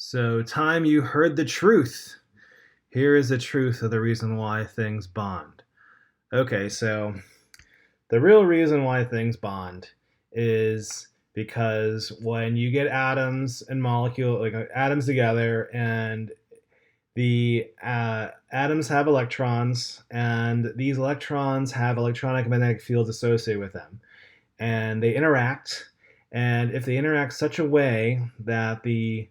So, time you heard the truth. Here is the truth of the reason why things bond. Okay, so the real reason why things bond is because when you get atoms and molecule like atoms together and the atoms have electrons and these electrons have electronic magnetic fields associated with them and they interact, and if they interact such a way that the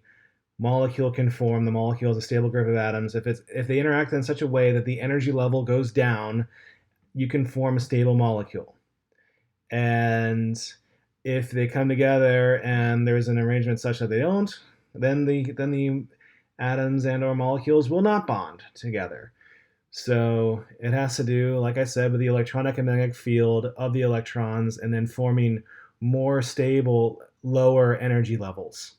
molecule can form. The molecule is a stable group of atoms. If they interact in such a way that the energy level goes down, you can form a stable molecule. And if they come together and there's an arrangement such that they don't, then the atoms and or molecules will not bond together. So it has to do, like I said, with the electronic and magnetic field of the electrons and then forming more stable lower energy levels.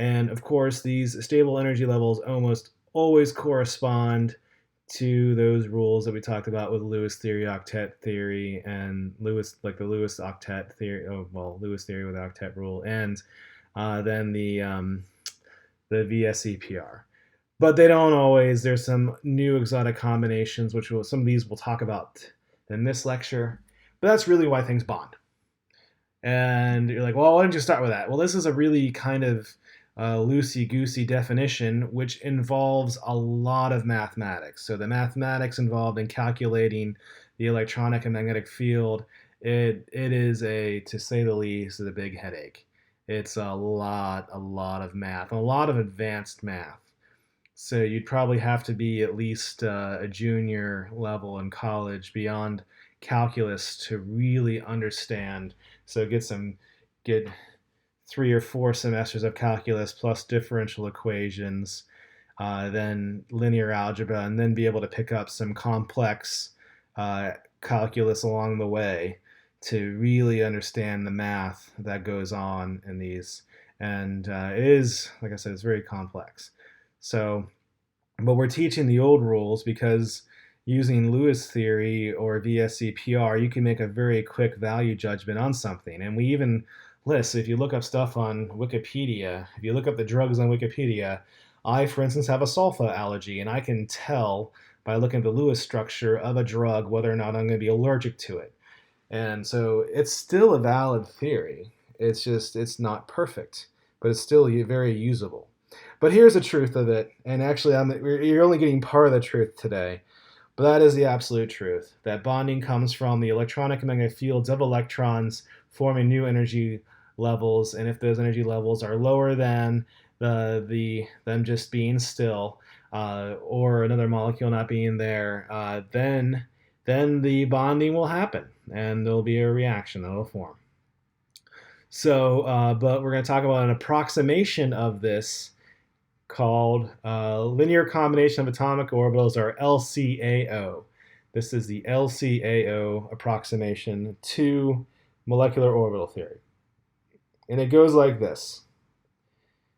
And of course, these stable energy levels almost always correspond to those rules that we talked about with Lewis theory, octet theory, and the Lewis octet theory. Oh, well, Lewis theory with the octet rule, and then the VSEPR. But they don't always. There's some new exotic combinations, some of these we'll talk about in this lecture. But that's really why things bond. And you're like, well, why don't you start with that? Well, this is a really kind of loosey-goosey definition, which involves a lot of mathematics. So the mathematics involved in calculating the electronic and magnetic field, it is to say the least, a big headache. It's a lot of math, a lot of advanced math. So you'd probably have to be at least a junior level in college beyond calculus to really understand. So get 3 or 4 semesters of calculus plus differential equations, then linear algebra, and then be able to pick up some complex calculus along the way to really understand the math that goes on in these. And it is, like I said, it's very complex. So, but we're teaching the old rules because using Lewis theory or VSEPR, you can make a very quick value judgment on something. And we even list, if you look up stuff on Wikipedia, if you look up the drugs on Wikipedia, I, for instance, have a sulfa allergy, and I can tell by looking at the Lewis structure of a drug whether or not I'm going to be allergic to it. And so it's still a valid theory. It's not perfect, but it's still very usable. But here's the truth of it, and actually you're only getting part of the truth today, but that is the absolute truth, that bonding comes from the electronic and magnetic fields of electrons forming new energy levels, and if those energy levels are lower than them just being still, or another molecule not being there, then the bonding will happen, and there'll be a reaction that will form. So, but we're going to talk about an approximation of this called linear combination of atomic orbitals, or LCAO. This is the LCAO approximation to molecular orbital theory. And it goes like this.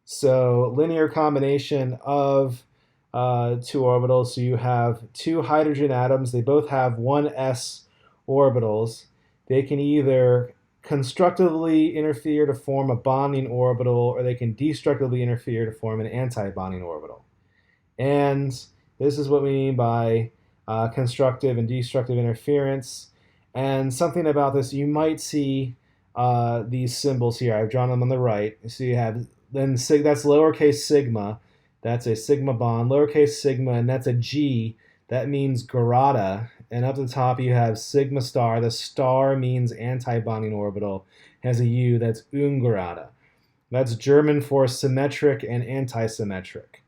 So linear combination of 2 orbitals. So you have 2 hydrogen atoms. They both have 1s orbitals. They can either constructively interfere to form a bonding orbital, or they can destructively interfere to form an anti-bonding orbital. And this is what we mean by constructive and destructive interference. And something about this, you might see these symbols here. I've drawn them on the right. So you have, that's lowercase sigma. That's a sigma bond. Lowercase sigma, and that's a G. That means Gerada. And up at the top you have sigma star. The star means anti-bonding orbital. It has a U. That's Ungerada. That's German for symmetric and anti-symmetric.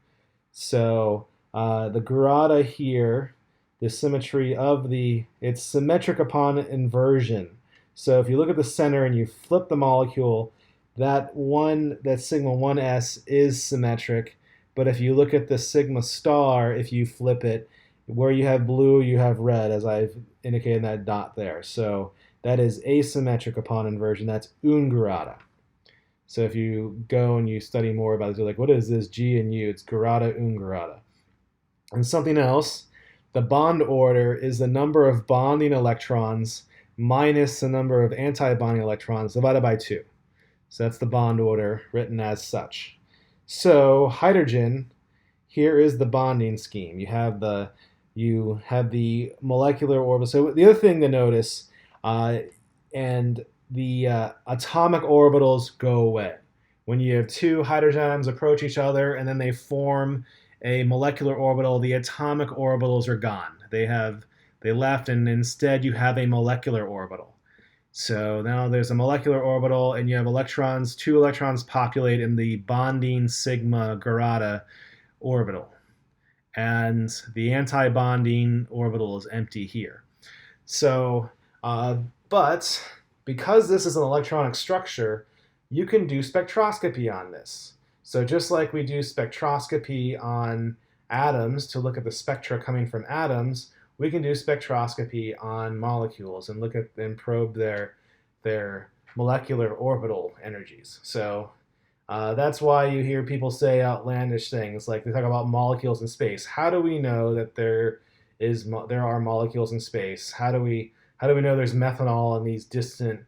So the Gerada here, the symmetry of it's symmetric upon inversion. So if you look at the center and you flip the molecule, that sigma 1s is symmetric. But if you look at the sigma star, if you flip it, where you have blue, you have red, as I've indicated in that dot there. So that is asymmetric upon inversion. That's Ungerada. So if you go and you study more about it, you're like, what is this G and U? It's Gerada, Ungerada. And something else, the bond order is the number of bonding electrons minus the number of anti-bonding electrons divided by 2. So that's the bond order written as such. So hydrogen, here is the bonding scheme. You have the molecular orbital. So the other thing to notice, uh, and the atomic orbitals go away when you have two hydrogen atoms approach each other and then they form a molecular orbital. The atomic orbitals are gone. They left, and instead you have a molecular orbital. So now there's a molecular orbital, and you have electrons. Two electrons populate in the bonding sigma Gerada orbital, and the anti-bonding orbital is empty here. So, but because this is an electronic structure, you can do spectroscopy on this. So just like we do spectroscopy on atoms to look at the spectra coming from atoms, we can do spectroscopy on molecules and look at and probe their molecular orbital energies. So that's why you hear people say outlandish things like they talk about molecules in space. How do we know that there are molecules in space? How do we know there's methanol in these distant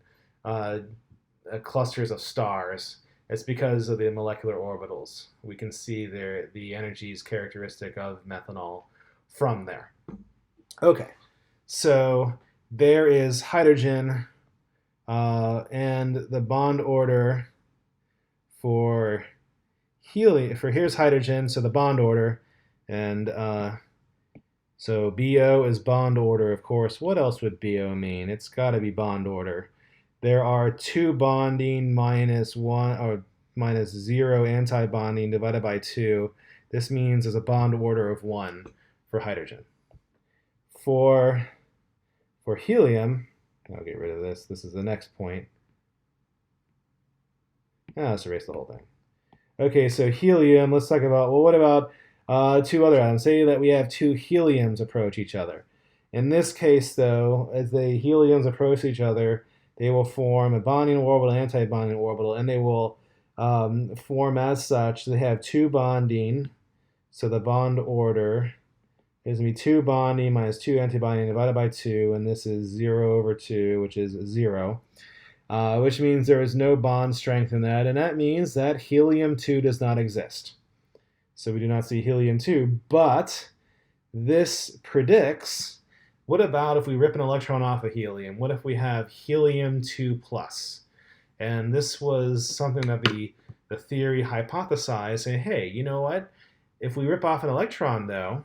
clusters of stars? It's because of the molecular orbitals. We can see the energies characteristic of methanol from there. Okay, so there is hydrogen, and the bond order for helium. Here's hydrogen, so the bond order, and so BO is bond order, of course. What else would BO mean? It's got to be bond order. There are two bonding minus one or minus zero anti-bonding divided by 2. This means there's a bond order of 1 for hydrogen. For helium, I'll get rid of this. This is the next point. Let's erase the whole thing. Okay, so helium, let's talk about, well, what about two other atoms? Say that we have two heliums approach each other. In this case, though, as the heliums approach each other, they will form a bonding orbital, anti-bonding orbital, and they will form as such. They have two bonding, so the bond order is going to be 2 bonding minus 2 antibonding divided by 2, and this is 0 over 2, which is 0, which means there is no bond strength in that, and that means that helium-2 does not exist. So we do not see helium-2, but this predicts, what about if we rip an electron off of helium? What if we have helium-2 plus? And this was something that the theory hypothesized, saying, hey, you know what? If we rip off an electron, though,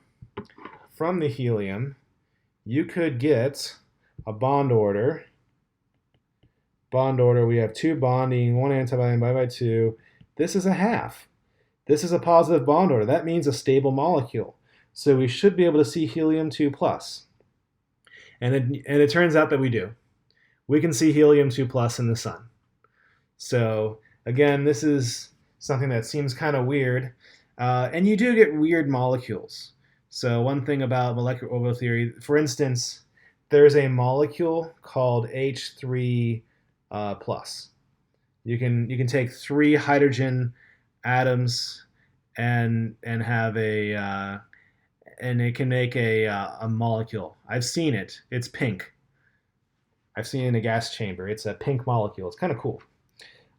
from the helium, you could get a bond order. Bond order, we have 2 bonding, 1 antibonding by 2. This is a half. This is a positive bond order. That means a stable molecule. So we should be able to see helium-2 plus. And it turns out that we do. We can see helium-2 plus in the sun. So again, this is something that seems kind of weird. And you do get weird molecules. So one thing about molecular orbital theory, for instance, there's a molecule called H3 plus. You can take 3 hydrogen atoms and have and it can make a molecule. I've seen it. It's pink. I've seen it in a gas chamber. It's a pink molecule. It's kind of cool.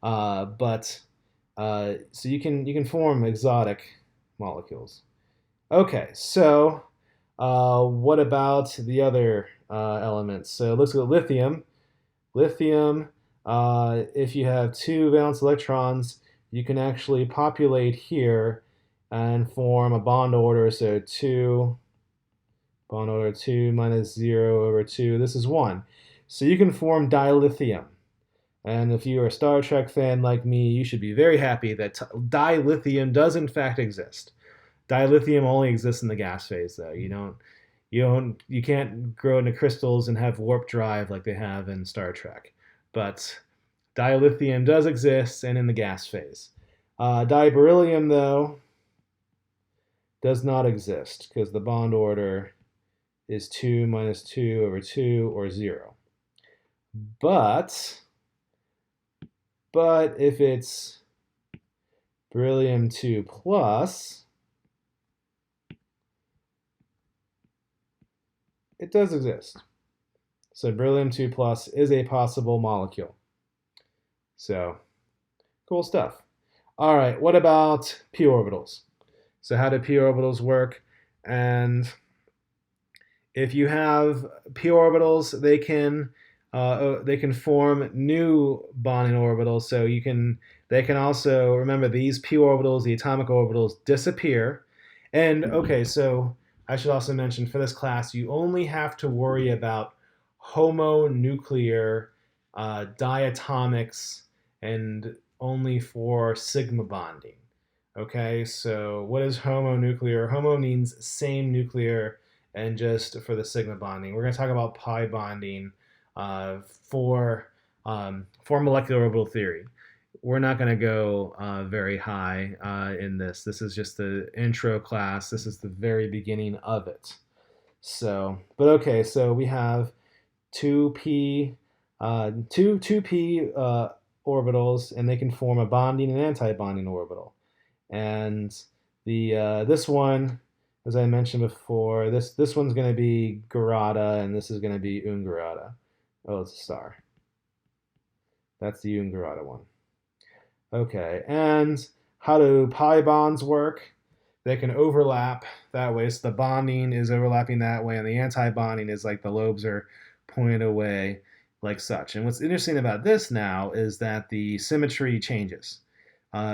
So you can form exotic molecules. Okay, so what about the other elements? So let's go lithium. Lithium, if you have 2 valence electrons, you can actually populate here and form a bond order. So 2, bond order 2 minus 0 over 2. This is 1. So you can form dilithium. And if you're a Star Trek fan like me, you should be very happy that dilithium does in fact exist. Dilithium only exists in the gas phase, though. You can't grow into crystals and have warp drive like they have in Star Trek. But dilithium does exist and in the gas phase. Diberyllium, though, does not exist because the bond order is 2 minus 2 over 2 or 0. But if it's beryllium-2 plus, it does exist. So beryllium-2 plus is a possible molecule. So, cool stuff. All right, what about p orbitals? So how do p orbitals work? And if you have p orbitals, they can form new bonding orbitals. So they can also remember these p orbitals, the atomic orbitals, disappear. And okay, so I should also mention for this class, you only have to worry about homonuclear diatomics and only for sigma bonding. Okay, so what is homonuclear? Homo means same nuclear, and just for the sigma bonding. We're going to talk about pi bonding for molecular orbital theory. We're not going to go very high in this. This is just the intro class. This is the very beginning of it. So, but okay, so we have 2p, 2p orbitals, and they can form a bonding and anti-bonding orbital. And this one, as I mentioned before, this one's going to be Gerada, and this is going to be Ungerada. Oh, it's a star. That's the Ungerada one. Okay, and how do pi bonds work? They can overlap that way, so the bonding is overlapping that way, and the anti-bonding is like the lobes are pointed away like such. And what's interesting about this now is that the symmetry changes.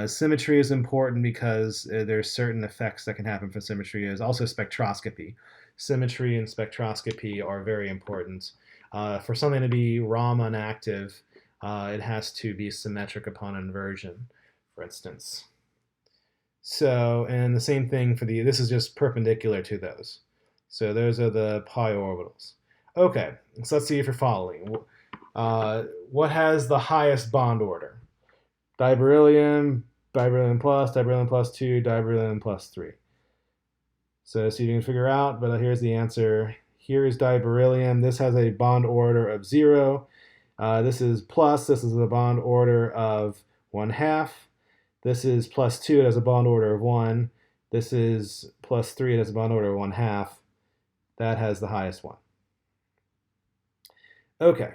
Symmetry is important because there's certain effects that can happen from symmetry. There's also spectroscopy. Symmetry and spectroscopy are very important. For something to be Raman active, it has to be symmetric upon inversion, for instance. So, and the same thing for this is just perpendicular to those. So those are the pi orbitals. Okay, so let's see if you're following. What has the highest bond order? Diberyllium, diberyllium plus 2, diberyllium plus 3. So you can figure out, but here's the answer. Here is diberyllium. This has a bond order of 0. This is plus. This is a bond order of 1/2. This is plus 2. It has a bond order of 1. This is plus 3. It has a bond order of 1/2. That has the highest one. Okay.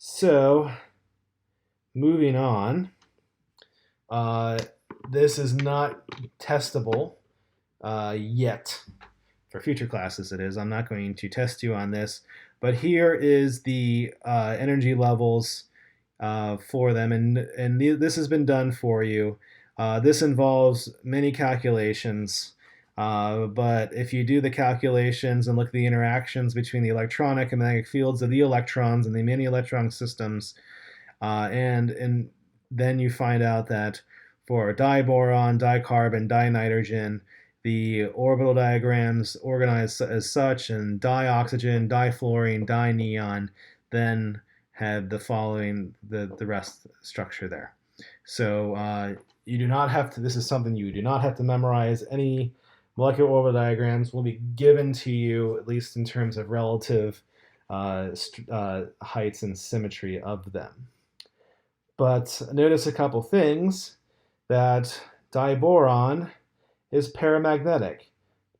So moving on, this is not testable yet. For future classes it is. I'm not going to test you on this, but here is the energy levels for them, and this has been done for you. This involves many calculations, but if you do the calculations and look at the interactions between the electronic and magnetic fields of the electrons and the many electron systems, and then you find out that for diboron, dicarbon, dinitrogen, the orbital diagrams organized as such, and dioxygen, difluorine, dineon, then have the following, the rest structure there. So you do not have to, this is something you do not have to memorize. Any molecular orbital diagrams will be given to you, at least in terms of relative heights and symmetry of them. But notice a couple things, that diboron is paramagnetic.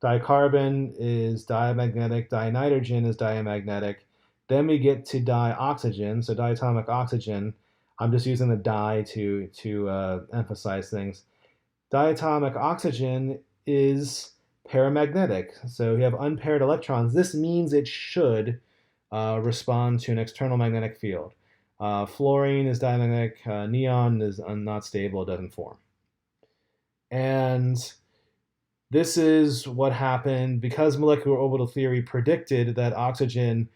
Dicarbon is diamagnetic, dinitrogen is diamagnetic. Then we get to dioxygen, so diatomic oxygen. I'm just using the di to emphasize things. Diatomic oxygen is paramagnetic, so you have unpaired electrons. This means it should respond to an external magnetic field. Fluorine is diamagnetic, neon is not stable, it doesn't form. And this is what happened because molecular orbital theory predicted that oxygen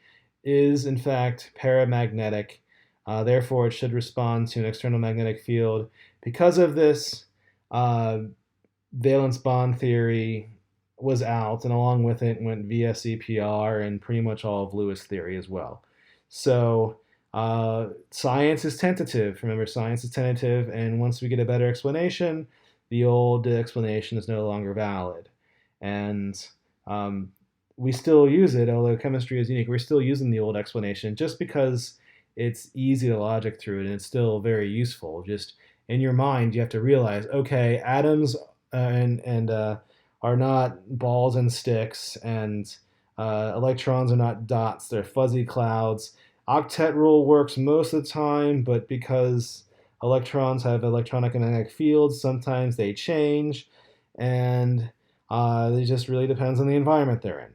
is in fact paramagnetic. Therefore, it should respond to an external magnetic field. Because of this, valence bond theory was out, and along with it went VSEPR and pretty much all of Lewis theory as well. So science is tentative. Remember, science is tentative, and once we get a better explanation, the old explanation is no longer valid. And we still use it, although chemistry is unique. We're still using the old explanation just because it's easy to logic through it, and it's still very useful. Just in your mind, you have to realize, okay, atoms are not balls and sticks, and electrons are not dots. They're fuzzy clouds. Octet rule works most of the time, but because electrons have electronic and magnetic fields. Sometimes they change, and it just really depends on the environment they're in.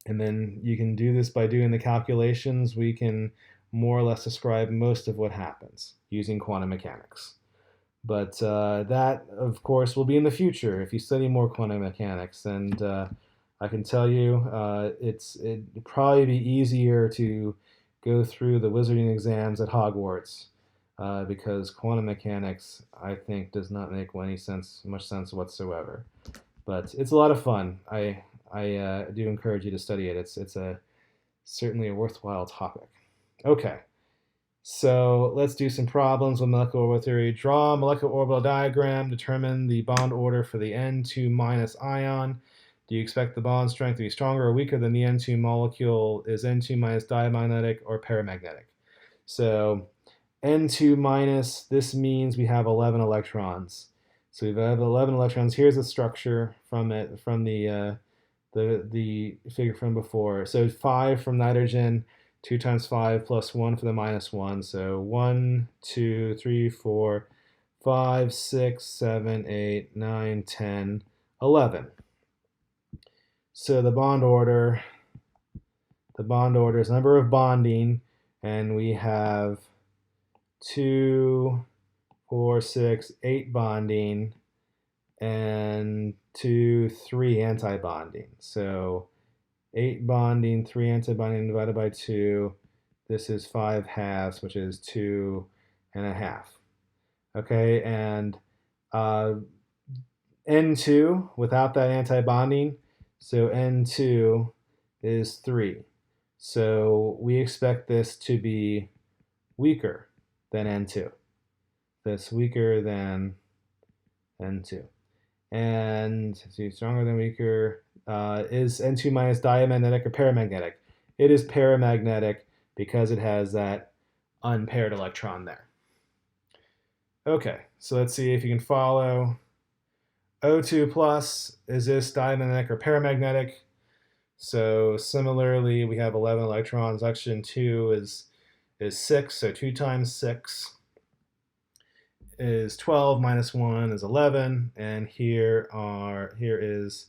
And then you can do this by doing the calculations. We can more or less describe most of what happens using quantum mechanics. But that, of course, will be in the future if you study more quantum mechanics. And I can tell you, it'd probably be easier to go through the wizarding exams at Hogwarts because quantum mechanics, I think, does not make much sense whatsoever. But it's a lot of fun. I do encourage you to study it. It's certainly a worthwhile topic. Okay. So let's do some problems with molecular orbital theory. Draw a molecular orbital diagram. Determine the bond order for the N2 minus ion. Do you expect the bond strength to be stronger or weaker than the N2 molecule? Is N2 minus diamagnetic or paramagnetic? So N2 minus, this means we have 11 electrons. So we have 11 electrons. Here's the structure from the figure from before. So 5 from nitrogen. 2 times 5 plus 1 for the minus 1. So 1, 2, 3, 4, 5, 6, 7, 8, 9, 10, 11. So the bond order is number of bonding, and we have 2, 4, 6, 8 bonding, and 2, 3 anti-bonding. So 8 bonding, 3 antibonding divided by 2. This is 5 halves, which is 2 and a half. Okay, and N2 without that antibonding, so N2 is 3. So we expect this to be weaker than N2. That's weaker than N2. And see, stronger than weaker. Is N2 minus diamagnetic or paramagnetic? It is paramagnetic because it has that unpaired electron there. Okay, so let's see if you can follow. O2 plus, is this diamagnetic or paramagnetic? So similarly, we have 11 electrons. Oxygen 2 is 6, so 2 times 6 is 12, minus 1 is 11, and here is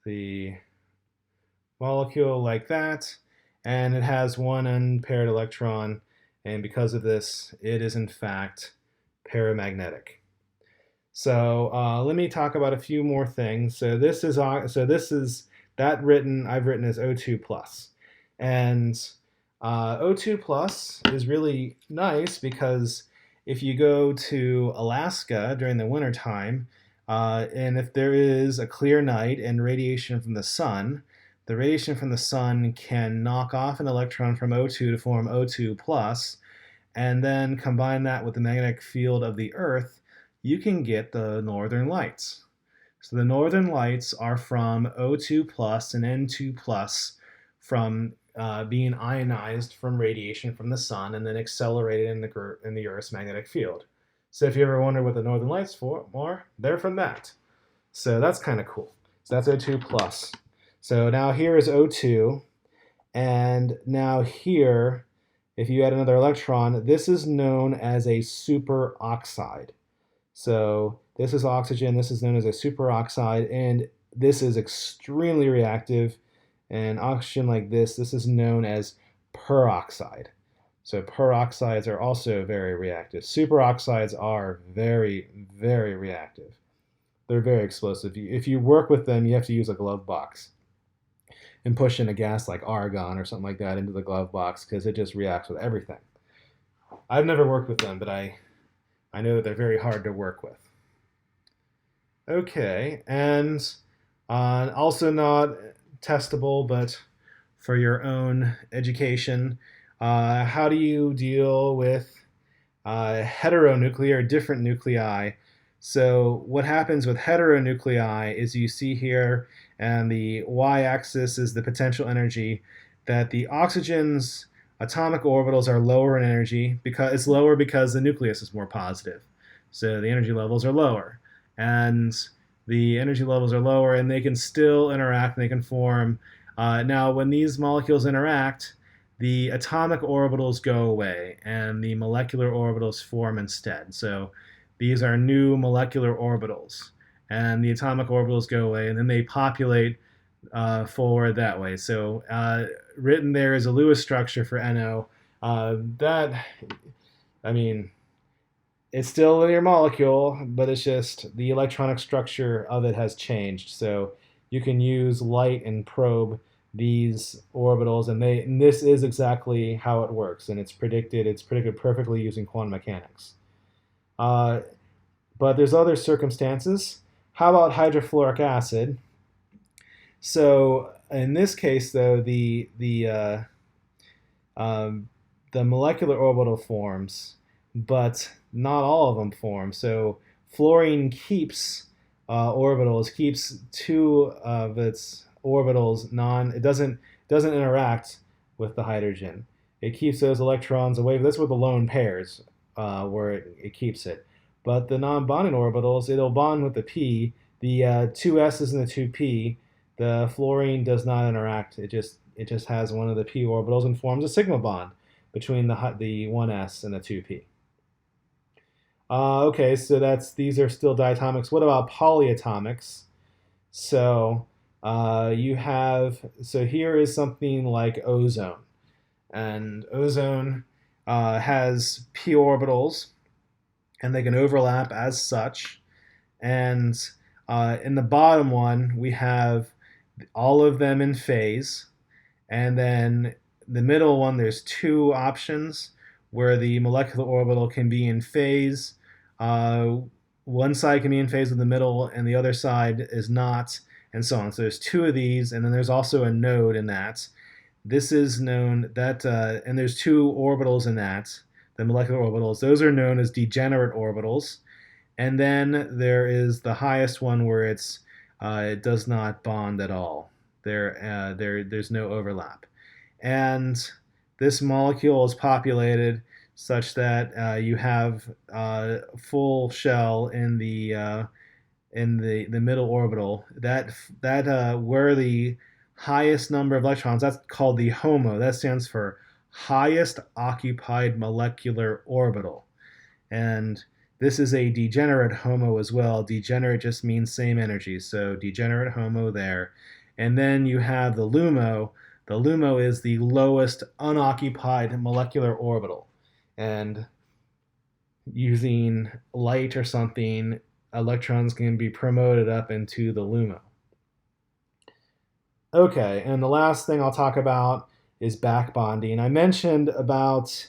the molecule like that, and it has one unpaired electron, and because of this, it is in fact paramagnetic. So let me talk about a few more things. So this is I've written as O2 plus, and O2 plus is really nice because if you go to Alaska during the wintertime, and if there is a clear night and radiation from the sun, the radiation from the sun can knock off an electron from O2 to form O2 plus, and then combine that with the magnetic field of the Earth, you can get the northern lights. So the northern lights are from O2 plus and N2 plus from being ionized from radiation from the sun and then accelerated in the Earth's magnetic field. So if you ever wonder what the northern lights are, they're from that. So that's kind of cool. So that's O2 plus. So now here is O2, and now here, if you add another electron, this is known as a superoxide. So this is oxygen, this is known as a superoxide, and this is extremely reactive. And oxygen like this is known as peroxide. So peroxides are also very reactive. Superoxides are very, very reactive. They're very explosive. If you work with them, you have to use a glove box and push in a gas like argon or something like that into the glove box because it just reacts with everything. I've never worked with them, but I know that they're very hard to work with. Okay, and also not testable, but for your own education, how do you deal with heteronuclear, different nuclei? So what happens with heteronuclei is you see here, and the y-axis is the potential energy, that the oxygen's atomic orbitals are lower in energy because it's lower because the nucleus is more positive. So the energy levels are lower. And the energy levels are lower, and they can still interact, and they can form. Now, when these molecules interact, the atomic orbitals go away and the molecular orbitals form instead. So these are new molecular orbitals, and the atomic orbitals go away, and then they populate forward that way. So written there is a Lewis structure for NO. That, I mean, it's still a linear molecule, but it's just the electronic structure of it has changed. So you can use light and probe these orbitals, and this is exactly how it works, and it's predicted. It's predicted perfectly using quantum mechanics. Uh, but there's other circumstances. How about hydrofluoric acid? So in this case, though, um, the molecular orbital forms, but not all of them form. So fluorine keeps orbitals, keeps two of its orbitals non. It doesn't interact with the hydrogen. It keeps those electrons away. That's with the lone pairs where it keeps it. But the non-bonding orbitals, it'll bond with the p. The two s's and the two p. The fluorine does not interact. It just has one of the p orbitals and forms a sigma bond between the 1s and the 2p. Okay, so these are still diatomics. What about polyatomics? So here is something like ozone, and ozone has p orbitals, and they can overlap as such. And in the bottom one, we have all of them in phase. And then the middle one, there's two options where the molecular orbital can be in phase. One side can be in phase with the middle, and the other side is not, and so on. So there's two of these, and then there's also a node in that. This is known that, and there's two orbitals in that, the molecular orbitals. Those are known as degenerate orbitals. And then there is the highest one where it does not bond at all. There's no overlap. And this molecule is populated such that you have full shell in the middle orbital. That where the highest number of electrons, that's called the HOMO. That stands for highest occupied molecular orbital. And this is a degenerate HOMO as well. Degenerate just means same energy, so degenerate HOMO there. And then you have the LUMO. The LUMO is the lowest unoccupied molecular orbital. And using light or something, electrons can be promoted up into the LUMO. Okay, and the last thing I'll talk about is back bonding. I mentioned about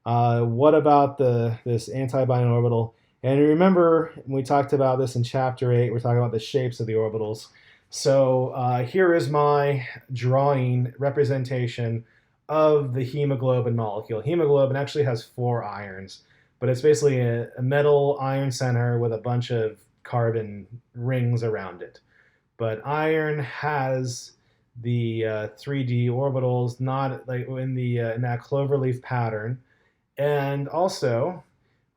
what about this anti-binding orbital. And remember, we talked about this in chapter 8, we're talking about the shapes of the orbitals. So here is my drawing representation of the hemoglobin molecule. Hemoglobin actually has 4 irons, but it's basically a metal iron center with a bunch of carbon rings around it. But iron has the 3D orbitals, not like in that cloverleaf pattern. And also,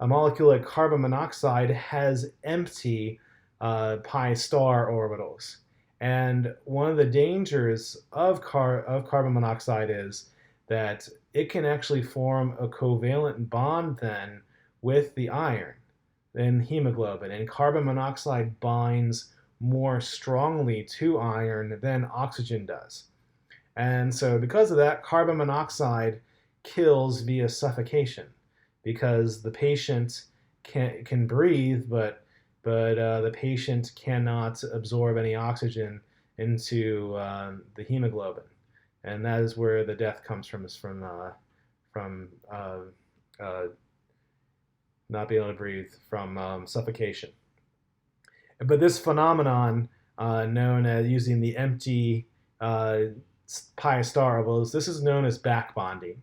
a molecule like carbon monoxide has empty pi star orbitals. And one of the dangers of carbon monoxide is that it can actually form a covalent bond then with the iron in hemoglobin. And carbon monoxide binds more strongly to iron than oxygen does. And so because of that, carbon monoxide kills via suffocation because the patient can breathe, but the patient cannot absorb any oxygen into the hemoglobin, and that is where the death comes from. Is from not being able to breathe from suffocation. But this phenomenon, known as using the empty pi star orbitals, this is known as back bonding,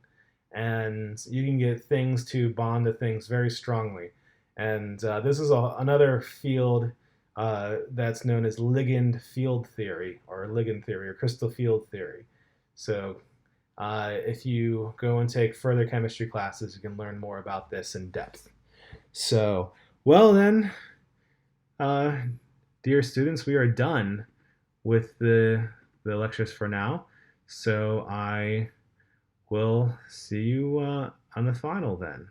and you can get things to bond to things very strongly. And this is another field that's known as ligand field theory, or crystal field theory. So if you go and take further chemistry classes, you can learn more about this in depth. So, well then, dear students, we are done with the lectures for now. So I We'll see you on the final then.